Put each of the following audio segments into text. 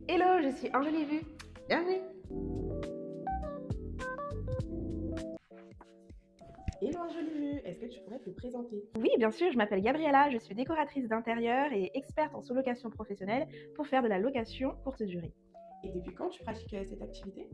Hello, je suis Angélie Vu. Bienvenue. Hello jolie vue, est-ce que tu pourrais te présenter? Oui, bien sûr, je m'appelle Gabriella, je suis décoratrice d'intérieur et experte en sous-location professionnelle pour faire de la location courte durée. Et depuis quand tu pratiques cette activité?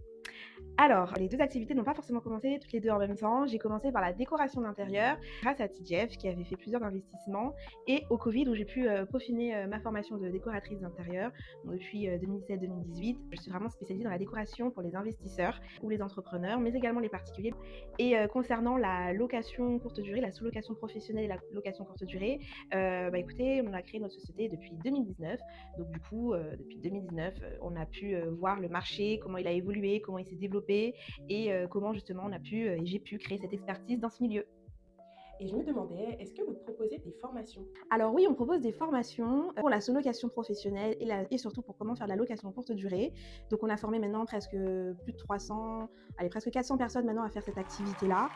Alors, les deux activités n'ont pas forcément commencé toutes les deux en même temps. J'ai commencé par la décoration d'intérieur grâce à TGF qui avait fait plusieurs investissements et au Covid où j'ai pu peaufiner ma formation de décoratrice d'intérieur. Donc, depuis 2017-2018, je suis vraiment spécialisée dans la décoration pour les investisseurs ou les entrepreneurs, mais également les particuliers. Et concernant la location courte durée, la sous-location professionnelle et la location courte durée, écoutez, on a créé notre société depuis 2019. Donc du coup, depuis 2019, on a pu voir le marché, comment il a évolué, comment il s'est développé et comment justement on a pu et j'ai pu créer cette expertise dans ce milieu. Et je me demandais, est-ce que vous proposez des formations? Alors oui, on propose des formations pour la sous-location professionnelle et surtout pour comment faire de la location courte durée. Donc on a formé maintenant presque plus de 300, allez, presque 400 personnes maintenant à faire cette activité-là,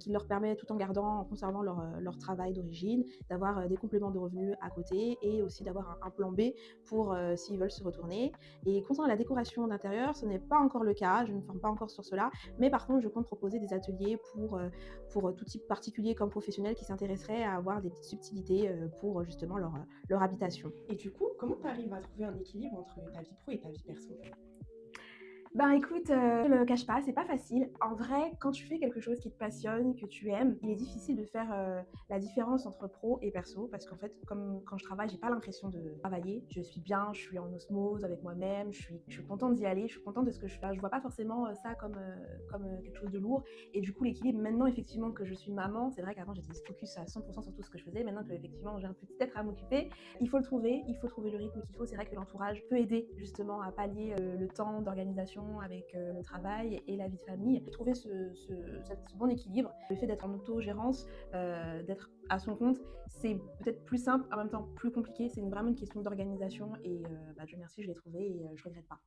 qui leur permet, tout en gardant, en conservant leur travail d'origine, d'avoir des compléments de revenus à côté et aussi d'avoir un plan B pour s'ils veulent se retourner. Et concernant la décoration d'intérieur, ce n'est pas encore le cas, je ne forme pas encore sur cela, mais par contre je compte proposer des ateliers pour tout type particulier comme professionnel qui s'intéresserait à avoir des petites subtilités pour justement leur habitation. Et du coup, comment tu arrives à trouver un équilibre entre ta vie pro et ta vie perso? Ben écoute, je le cache pas, c'est pas facile. En vrai, quand tu fais quelque chose qui te passionne, que tu aimes, il est difficile de faire la différence entre pro et perso parce qu'en fait, comme quand je travaille, j'ai pas l'impression de travailler. Je suis bien, je suis en osmose avec moi-même, je suis contente d'y aller, je suis contente de ce que je fais. Je vois pas forcément ça comme quelque chose de lourd. Et du coup, l'équilibre, maintenant effectivement que je suis maman, c'est vrai qu'avant j'étais focus à 100% sur tout ce que je faisais. Maintenant que effectivement j'ai un petit être à m'occuper, il faut trouver le rythme qu'il faut. C'est vrai que l'entourage peut aider justement à pallier le temps d'organisation avec le travail et la vie de famille. Trouver ce bon équilibre, le fait d'être en autogérance, d'être à son compte, c'est peut-être plus simple, en même temps plus compliqué. C'est vraiment une question d'organisation et Dieu merci, je l'ai trouvé et je regrette pas.